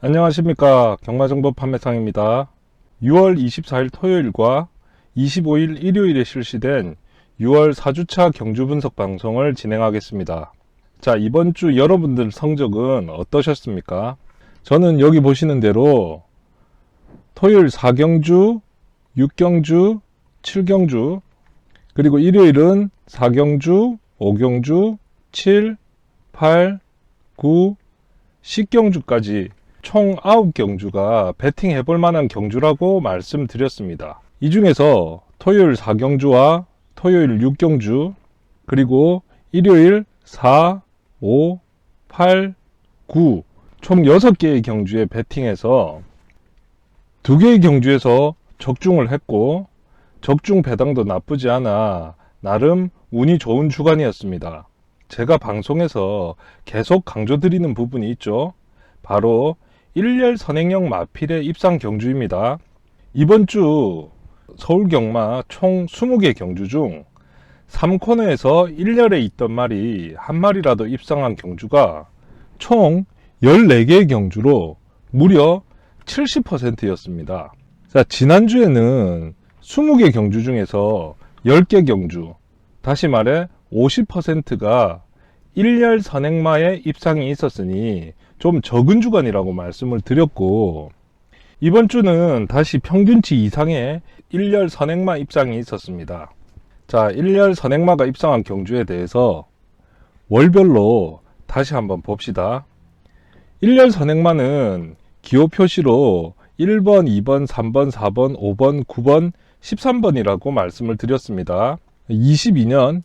안녕하십니까, 경마정보 판매상입니다. 6월 24일 토요일과 25일 일요일에 실시된 6월 4주차 경주 분석 방송을 진행하겠습니다. 자, 이번 주 여러분들 성적은 어떠셨습니까? 저는 여기 보시는 대로 토요일 4경주, 6경주, 7경주, 그리고 일요일은 4경주, 5경주, 7, 8, 9, 10경주까지 총 9경주가 배팅해볼 만한 경주라고 말씀드렸습니다. 이 중에서 토요일 4경주와 토요일 6경주, 그리고 일요일 4, 5, 8, 9, 총 6개의 경주에 배팅해서 2개의 경주에서 적중을 했고, 적중 배당도 나쁘지 않아 나름 운이 좋은 주간이었습니다. 제가 방송에서 계속 강조드리는 부분이 있죠. 바로 1열 선행형 마필의 입상 경주입니다. 이번 주 서울경마 총 20개 경주 중 3코너에서 1열에 있던 말이 한 마리라도 입상한 경주가 총 14개의 경주로 무려 70%였습니다. 자, 지난주에는 20개 경주 중에서 10개 경주, 다시 말해 50%가 1열 선행마에 입상이 있었으니 좀 적은 주간이라고 말씀을 드렸고, 이번 주는 다시 평균치 이상의 1열 선행마 입상이 있었습니다. 자, 1열 선행마가 입상한 경주에 대해서 월별로 다시 한번 봅시다. 1열 선행마는 기호 표시로 1번, 2번, 3번, 4번, 5번, 9번, 13번이라고 말씀을 드렸습니다. 22년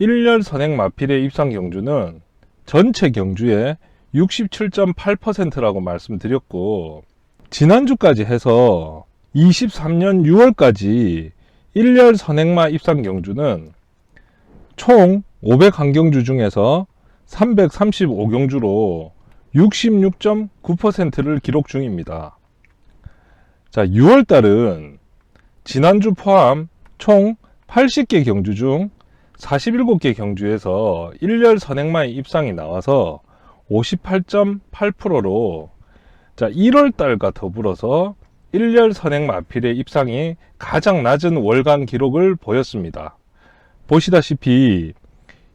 1열 선행 마필의 입상 경주는 전체 경주의 67.8%라고 말씀드렸고, 지난주까지 해서 23년 6월까지 1열 선행마 입상 경주는 총 501경주 중에서 335경주로 66.9%를 기록 중입니다. 자, 6월달은 지난주 포함 총 80개 경주 중 47개 경주에서 1열 선행마의 입상이 나와서 58.8%로, 자, 1월달과 더불어서 1열 선행 마필의 입상이 가장 낮은 월간 기록을 보였습니다. 보시다시피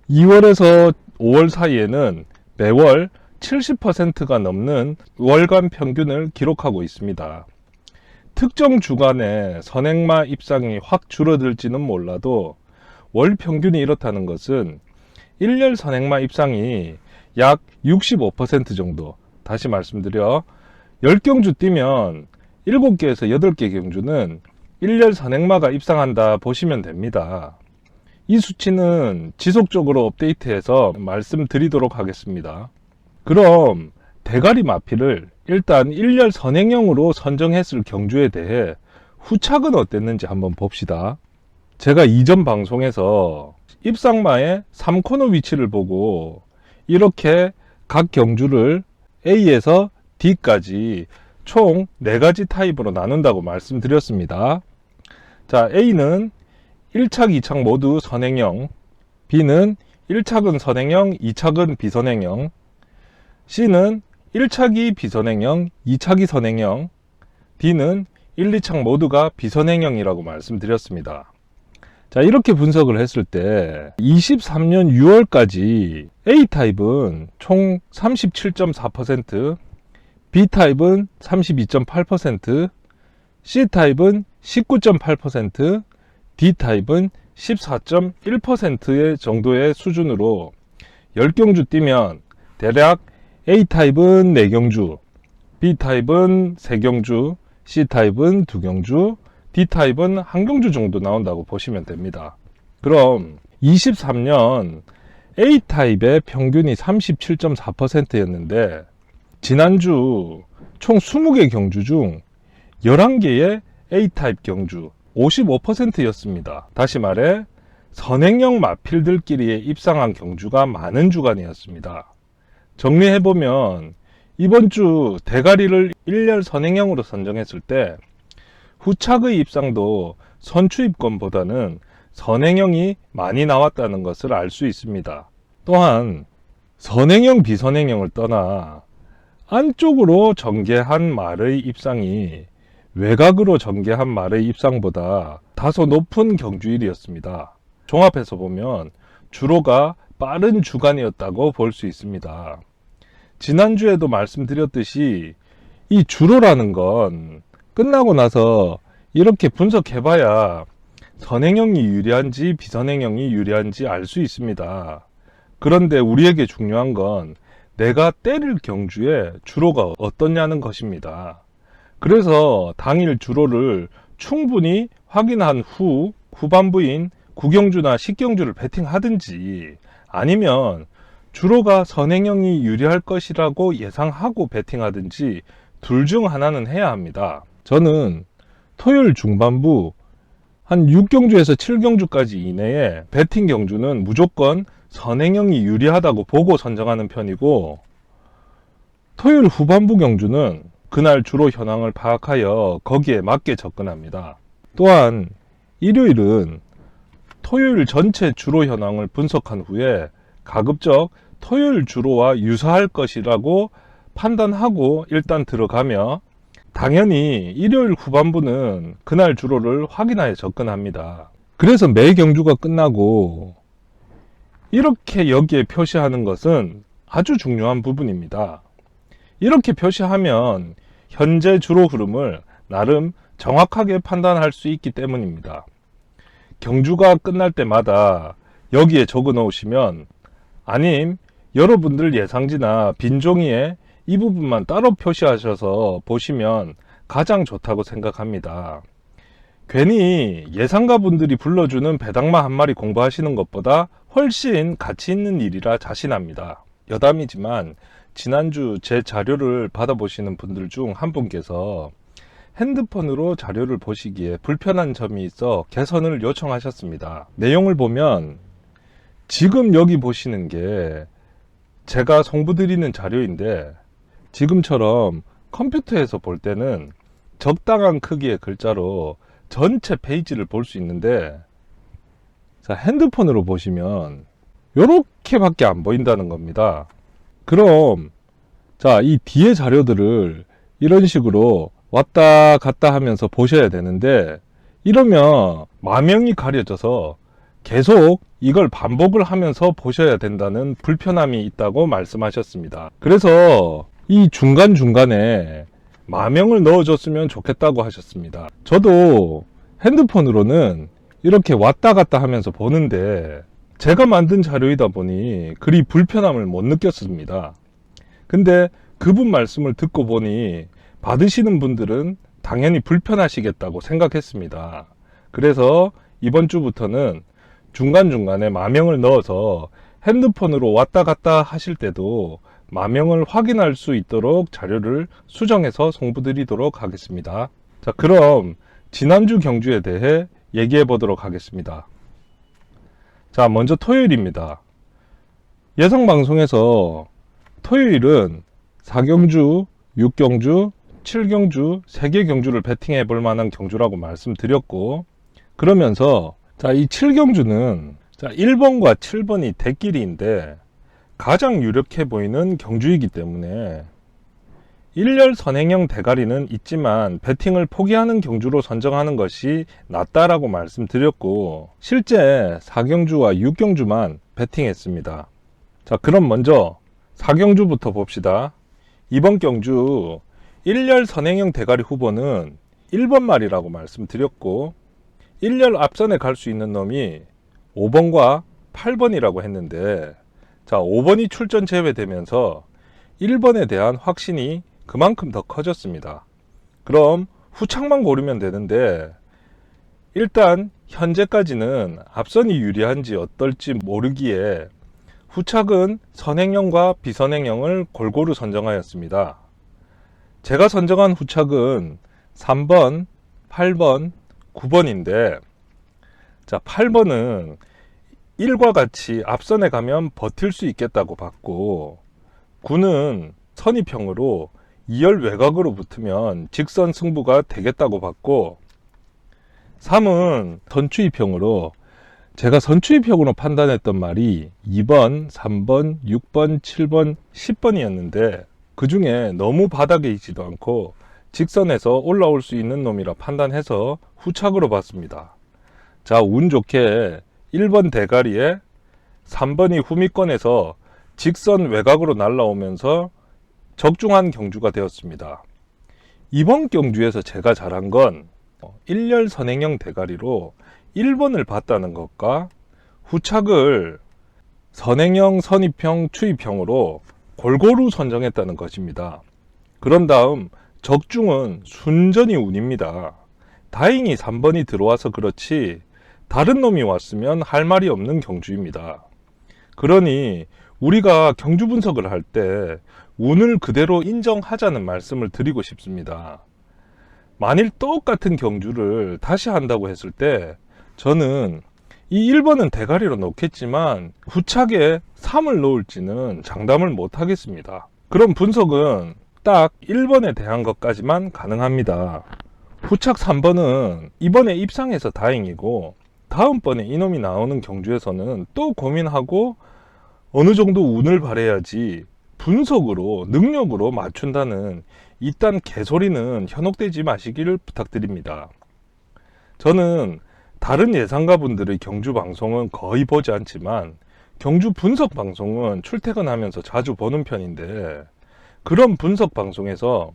2월에서 5월 사이에는 매월 70%가 넘는 월간 평균을 기록하고 있습니다. 특정 주간에 선행마 입상이 확 줄어들지는 몰라도 월 평균이 이렇다는 것은 1열 선행마 입상이 약 65% 정도, 다시 말씀드려 10경주 뛰면 7개에서 8개 경주는 1열 선행마가 입상한다 보시면 됩니다. 이 수치는 지속적으로 업데이트해서 말씀드리도록 하겠습니다. 그럼 대가리 마필을 일단 1열 선행형으로 선정했을 경주에 대해 후착은 어땠는지 한번 봅시다. 제가 이전 방송에서 입상마의 3코너 위치를 보고 이렇게 각 경주를 A에서 D까지 총 4가지 타입으로 나눈다고 말씀드렸습니다. 자, A는 1착, 2착 모두 선행형, B는 1착은 선행형, 2착은 비선행형, C는 1착이 비선행형, 2착이 선행형, D는 1, 2착 모두가 비선행형이라고 말씀드렸습니다. 자, 이렇게 분석을 했을 때 23년 6월까지 A타입은 총 37.4%, B타입은 32.8%, C타입은 19.8%, D타입은 14.1% 정도의 수준으로 10경주 뛰면 대략 A타입은 4경주, B타입은 3경주, C타입은 2경주, D타입은 1경주 정도 나온다고 보시면 됩니다. 그럼 23년 A타입의 평균이 37.4%였는데 지난주 총 20개 경주 중 11개의 A타입 경주 55%였습니다. 다시 말해 선행형 마필들끼리의 입상한 경주가 많은 주간이었습니다. 정리해보면 이번 주 대가리를 1열 선행형으로 선정했을 때 후착의 입상도 선추입권보다는 선행형이 많이 나왔다는 것을 알 수 있습니다. 또한 선행형, 비선행형을 떠나 안쪽으로 전개한 말의 입상이 외곽으로 전개한 말의 입상보다 다소 높은 경주일이었습니다. 종합해서 보면 주로가 빠른 주간이었다고 볼 수 있습니다. 지난주에도 말씀드렸듯이 이 주로라는 건 끝나고 나서 이렇게 분석해봐야 선행형이 유리한지 비선행형이 유리한지 알 수 있습니다. 그런데 우리에게 중요한 건 내가 때릴 경주에 주로가 어떻냐는 것입니다. 그래서 당일 주로를 충분히 확인한 후 후반부인 구경주나 식경주를 배팅하든지 아니면 주로가 선행형이 유리할 것이라고 예상하고 배팅하든지 둘 중 하나는 해야 합니다. 저는 토요일 중반부 한 6경주에서 7경주까지 이내에 배팅 경주는 무조건 선행형이 유리하다고 보고 선정하는 편이고, 토요일 후반부 경주는 그날 주로 현황을 파악하여 거기에 맞게 접근합니다. 또한 일요일은 토요일 전체 주로 현황을 분석한 후에 가급적 토요일 주로와 유사할 것이라고 판단하고 일단 들어가며, 당연히 일요일 후반부는 그날 주로를 확인하여 접근합니다. 그래서 매 경주가 끝나고 이렇게 여기에 표시하는 것은 아주 중요한 부분입니다. 이렇게 표시하면 현재 주로 흐름을 나름 정확하게 판단할 수 있기 때문입니다. 경주가 끝날 때마다 여기에 적어 놓으시면, 아님 여러분들 예상지나 빈 종이에 이 부분만 따로 표시하셔서 보시면 가장 좋다고 생각합니다. 괜히 예상가 분들이 불러주는 배당마 한 마리 공부하시는 것보다 훨씬 가치 있는 일이라 자신합니다. 여담이지만 지난주 제 자료를 받아보시는 분들 중 한 분께서 핸드폰으로 자료를 보시기에 불편한 점이 있어 개선을 요청하셨습니다. 내용을 보면 지금 여기 보시는 게 제가 송부드리는 자료인데, 지금처럼 컴퓨터에서 볼 때는 적당한 크기의 글자로 전체 페이지를 볼 수 있는데, 자, 핸드폰으로 보시면 이렇게밖에 안 보인다는 겁니다. 그럼 자, 이 뒤에 자료들을 이런 식으로 왔다 갔다 하면서 보셔야 되는데, 이러면 마명이 가려져서 계속 이걸 반복을 하면서 보셔야 된다는 불편함이 있다고 말씀하셨습니다. 그래서 이 중간중간에 마명을 넣어줬으면 좋겠다고 하셨습니다. 저도 핸드폰으로는 이렇게 왔다 갔다 하면서 보는데 제가 만든 자료이다 보니 그리 불편함을 못 느꼈습니다. 근데 그분 말씀을 듣고 보니 받으시는 분들은 당연히 불편하시겠다고 생각했습니다. 그래서 이번 주부터는 중간중간에 마명을 넣어서 핸드폰으로 왔다 갔다 하실 때도 마명을 확인할 수 있도록 자료를 수정해서 송부드리도록 하겠습니다. 자, 그럼 지난주 경주에 대해 얘기해 보도록 하겠습니다. 자, 먼저 토요일입니다. 예성방송에서 토요일은 4경주, 6경주, 7경주, 3개 경주를 배팅해 볼 만한 경주라고 말씀드렸고, 그러면서 자, 이 7경주는 자, 1번과 7번이 대끼리인데 가장 유력해 보이는 경주이기 때문에 일렬 선행형 대가리는 있지만 배팅을 포기하는 경주로 선정하는 것이 낫다라고 말씀드렸고, 실제 4경주와 6경주만 배팅했습니다. 자, 그럼 먼저 4경주부터 봅시다. 이번 경주 일렬 선행형 대가리 후보는 1번 말이라고 말씀드렸고, 1열 앞선에 갈 수 있는 놈이 5번과 8번이라고 했는데, 자, 5번이 출전 제외되면서 1번에 대한 확신이 그만큼 더 커졌습니다. 그럼 후착만 고르면 되는데, 일단 현재까지는 앞선이 유리한지 어떨지 모르기에 후착은 선행형과 비선행형을 골고루 선정하였습니다. 제가 선정한 후착은 3번, 8번, 9번인데, 자, 8번은 1과 같이 앞선에 가면 버틸 수 있겠다고 봤고, 9는 선입형으로 2열 외곽으로 붙으면 직선 승부가 되겠다고 봤고, 3은 선추입형으로 제가 선추입형으로 판단했던 말이 2번, 3번, 6번, 7번, 10번이었는데 그 중에 너무 바닥에 있지도 않고 직선에서 올라올 수 있는 놈이라 판단해서 후착으로 봤습니다. 자, 운 좋게 1번 대가리에 3번이 후미권에서 직선 외곽으로 날아오면서 적중한 경주가 되었습니다. 이번 경주에서 제가 잘한 건 1열 선행형 대가리로 1번을 봤다는 것과 후착을 선행형, 선입형, 추입형으로 골고루 선정했다는 것입니다. 그런 다음 적중은 순전히 운입니다. 다행히 3번이 들어와서 그렇지 다른 놈이 왔으면 할 말이 없는 경주입니다. 그러니 우리가 경주 분석을 할 때 운을 그대로 인정하자는 말씀을 드리고 싶습니다. 만일 똑같은 경주를 다시 한다고 했을 때 저는 이 1번은 대가리로 놓겠지만 후착에 3을 넣을지는 장담을 못 하겠습니다. 그럼 분석은 딱 1번에 대한 것까지만 가능합니다. 후착 3번은 이번에 입상해서 다행이고 다음번에 이놈이 나오는 경주에서는 또 고민하고 어느 정도 운을 바라야지 분석으로 능력으로 맞춘다는 이딴 개소리는 현혹되지 마시기를 부탁드립니다. 저는 다른 예상가분들의 경주 방송은 거의 보지 않지만 경주 분석 방송은 출퇴근하면서 자주 보는 편인데 그런 분석 방송에서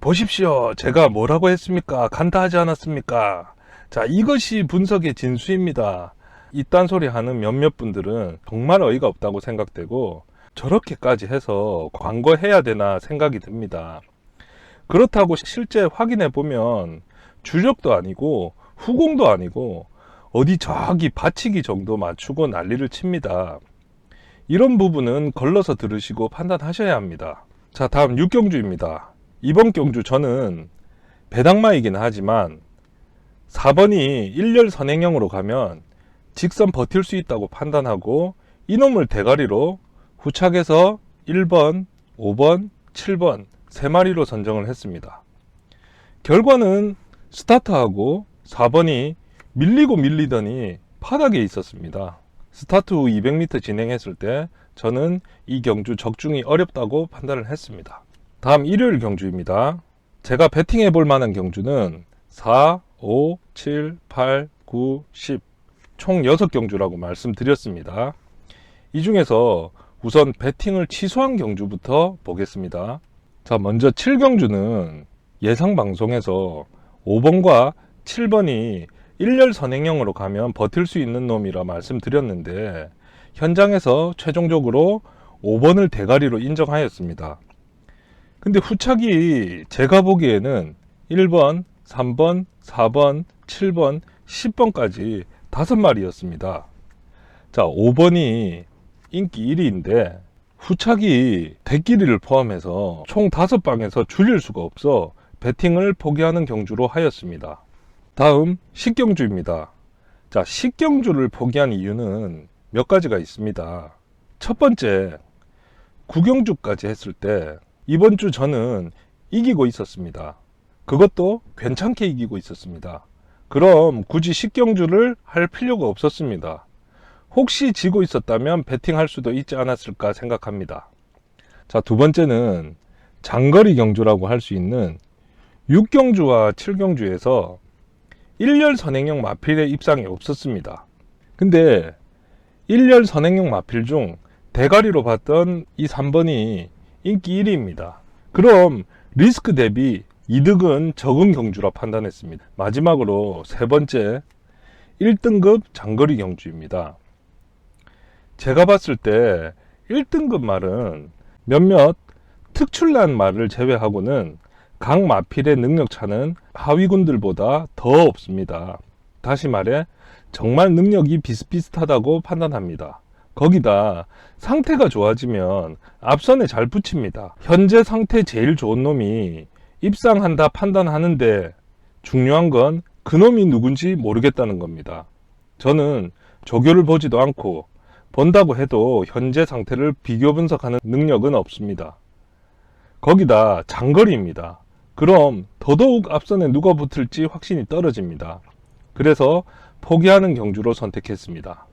보십시오, 제가 뭐라고 했습니까? 간다 하지 않았습니까? 자, 이것이 분석의 진수입니다. 이딴 소리 하는 몇몇 분들은 정말 어이가 없다고 생각되고 저렇게까지 해서 광고해야 되나 생각이 듭니다. 그렇다고 실제 확인해 보면 주력도 아니고 후공도 아니고 어디 저기 받치기 정도 맞추고 난리를 칩니다. 이런 부분은 걸러서 들으시고 판단하셔야 합니다. 자, 다음 6경주입니다. 이번 경주 저는 배당마이긴 하지만 4번이 1열 선행형으로 가면 직선 버틸 수 있다고 판단하고 이놈을 대가리로 후착에서 1번, 5번, 7번 3마리로 선정을 했습니다. 결과는 스타트하고 4번이 밀리고 밀리더니 바닥에 있었습니다. 스타트 후 200m 진행했을 때 저는 이 경주 적중이 어렵다고 판단을 했습니다. 다음 일요일 경주입니다. 제가 배팅해 볼 만한 경주는 4, 5, 7, 8, 9, 10 총 6경주라고 말씀드렸습니다. 이 중에서 우선 배팅을 취소한 경주부터 보겠습니다. 자, 먼저 7경주는 예상 방송에서 5번과 7번이 1열 선행형으로 가면 버틸 수 있는 놈이라 말씀드렸는데 현장에서 최종적으로 5번을 대가리로 인정하였습니다. 근데 후착이 제가 보기에는 1번, 3번, 4번, 7번, 10번까지 5마리였습니다. 자, 5번이 인기 1위인데 후착이 대끼리를 포함해서 총 5방에서 줄일 수가 없어 배팅을 포기하는 경주로 하였습니다. 다음 10경주입니다. 자, 10경주를 포기한 이유는 몇 가지가 있습니다. 첫 번째, 9경주까지 했을 때 이번 주 저는 이기고 있었습니다. 그것도 괜찮게 이기고 있었습니다. 그럼 굳이 10경주를 할 필요가 없었습니다. 혹시 지고 있었다면 배팅할 수도 있지 않았을까 생각합니다. 자, 두 번째는 장거리 경주라고 할 수 있는 6경주와 7경주에서 1열 선행형 마필의 입상이 없었습니다. 근데 1열 선행형 마필 중 대가리로 봤던 이 3번이 인기 1위입니다. 그럼 리스크 대비 이득은 적은 경주라 판단했습니다. 마지막으로 세 번째 1등급 장거리 경주입니다. 제가 봤을 때 1등급 말은 몇몇 특출난 말을 제외하고는 각 마필의 능력차는 하위군들보다 더 없습니다. 다시 말해 정말 능력이 비슷비슷하다고 판단합니다. 거기다 상태가 좋아지면 앞선에 잘 붙입니다. 현재 상태 제일 좋은 놈이 입상한다 판단하는데 중요한 건 그놈이 누군지 모르겠다는 겁니다. 저는 조교를 보지도 않고 본다고 해도 현재 상태를 비교 분석하는 능력은 없습니다. 거기다 장거리입니다. 그럼 더더욱 앞선에 누가 붙을지 확신이 떨어집니다. 그래서 포기하는 경주로 선택했습니다.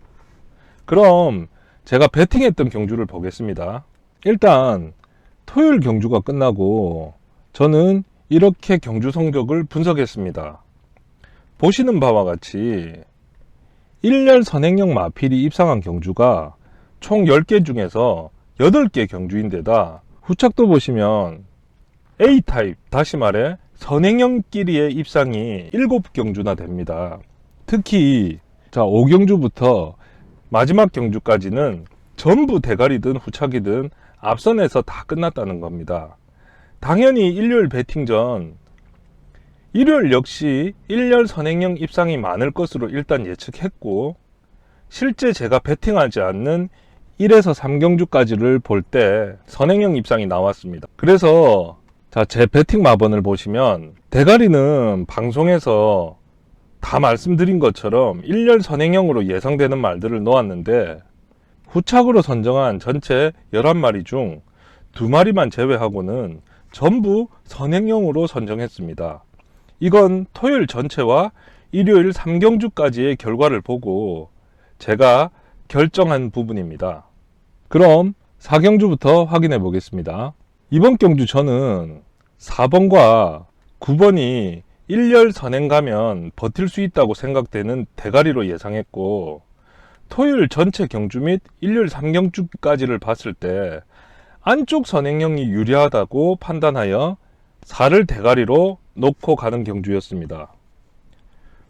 그럼 제가 배팅했던 경주를 보겠습니다. 일단 토요일 경주가 끝나고 저는 이렇게 경주 성적을 분석했습니다. 보시는 바와 같이 1열 선행형 마필이 입상한 경주가 총 10개 중에서 8개 경주인데다 후착도 보시면 A타입, 다시 말해 선행형끼리의 입상이 7경주나 됩니다. 특히 5경주부터 마지막 경주까지는 전부 대가리든 후착이든 앞선에서 다 끝났다는 겁니다. 당연히 일요일 배팅 전 일요일 역시 1열 선행형 입상이 많을 것으로 일단 예측했고, 실제 제가 배팅하지 않는 1에서 3경주까지를 볼 때 선행형 입상이 나왔습니다. 그래서 제 배팅 마번을 보시면 대가리는 방송에서 다 말씀드린 것처럼 1열 선행형으로 예상되는 말들을 놓았는데, 후착으로 선정한 전체 11마리 중 2마리만 제외하고는 전부 선행형으로 선정했습니다. 이건 토요일 전체와 일요일 3경주까지의 결과를 보고 제가 결정한 부분입니다. 그럼 4경주부터 확인해 보겠습니다. 이번 경주 저는 4번과 9번이 1열 선행 가면 버틸 수 있다고 생각되는 대가리로 예상했고, 토요일 전체 경주 및 일요일 3경주까지를 봤을 때 안쪽 선행형이 유리하다고 판단하여 4를 대가리로 놓고 가는 경주였습니다.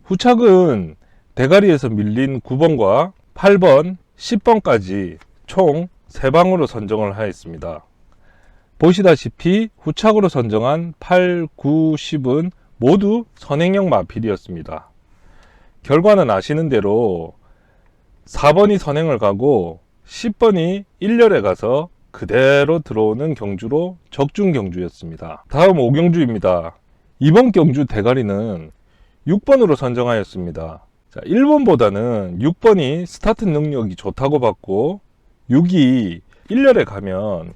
후착은 대가리에서 밀린 9번과 8번, 10번까지 총 3방으로 선정을 하였습니다. 보시다시피 후착으로 선정한 8, 9, 10은 모두 선행형 마필이었습니다. 결과는 아시는 대로 4번이 선행을 가고 10번이 1열에 가서 그대로 들어오는 경주로 적중 경주였습니다. 다음 5경주입니다. 이번 경주 대가리는 6번으로 선정하였습니다. 1번보다는 6번이 스타트 능력이 좋다고 봤고, 6이 1열에 가면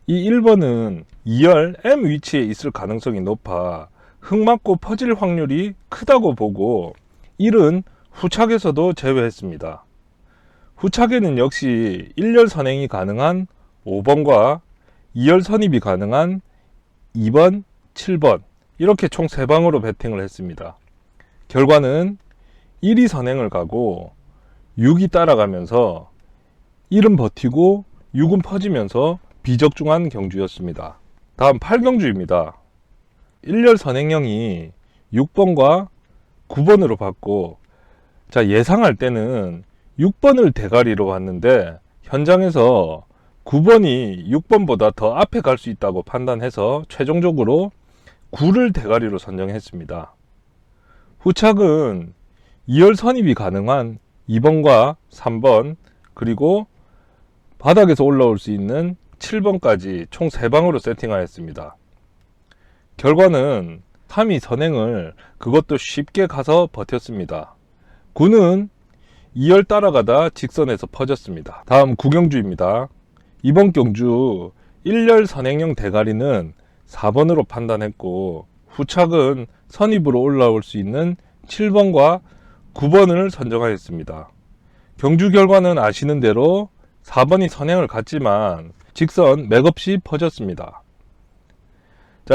이 1번은 2열 M 위치에 있을 가능성이 높아 흙 맞고 퍼질 확률이 크다고 보고 1은 후착에서도 제외했습니다. 후착에는 역시 1열 선행이 가능한 5번과 2열 선입이 가능한 2번, 7번 이렇게 총 3방으로 배팅을 했습니다. 결과는 1이 선행을 가고 6이 따라가면서 1은 버티고 6은 퍼지면서 비적중한 경주였습니다. 다음 8경주입니다. 1열 선행형이 6번과 9번으로 봤고, 예상할 때는 6번을 대가리로 봤는데 현장에서 9번이 6번보다 더 앞에 갈 수 있다고 판단해서 최종적으로 9를 대가리로 선정했습니다. 후착은 2열 선입이 가능한 2번과 3번 그리고 바닥에서 올라올 수 있는 7번까지 총 3방으로 세팅하였습니다. 결과는 3이 선행을 그것도 쉽게 가서 버텼습니다. 9는 2열 따라가다 직선에서 퍼졌습니다. 다음 9경주입니다. 이번 경주 1열 선행형 대가리는 4번으로 판단했고, 후착은 선입으로 올라올 수 있는 7번과 9번을 선정하였습니다. 경주 결과는 아시는 대로 4번이 선행을 갔지만 직선 맥없이 퍼졌습니다.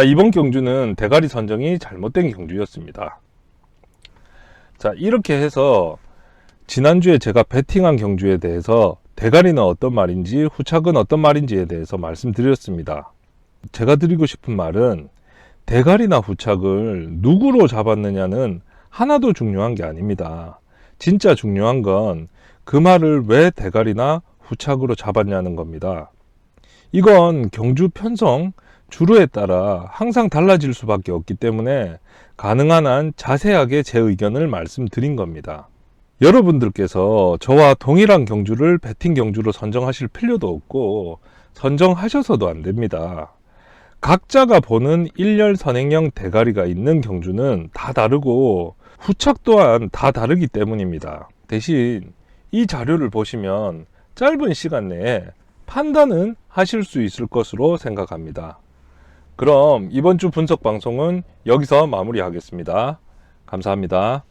이번 경주는 대가리 선정이 잘못된 경주였습니다. 이렇게 해서 지난주에 제가 배팅한 경주에 대해서 대가리는 어떤 말인지 후착은 어떤 말인지에 대해서 말씀드렸습니다. 제가 드리고 싶은 말은 대가리나 후착을 누구로 잡았느냐는 하나도 중요한 게 아닙니다. 진짜 중요한 건 그 말을 왜 대가리나 후착으로 잡았냐는 겁니다. 이건 경주 편성, 주로에 따라 항상 달라질 수밖에 없기 때문에 가능한 한 자세하게 제 의견을 말씀드린 겁니다. 여러분들께서 저와 동일한 경주를 배팅 경주로 선정하실 필요도 없고 선정하셔서도 안 됩니다. 각자가 보는 1열 선행형 대가리가 있는 경주는 다 다르고 후착 또한 다 다르기 때문입니다. 대신 이 자료를 보시면 짧은 시간 내에 판단은 하실 수 있을 것으로 생각합니다. 그럼 이번 주 분석 방송은 여기서 마무리하겠습니다. 감사합니다.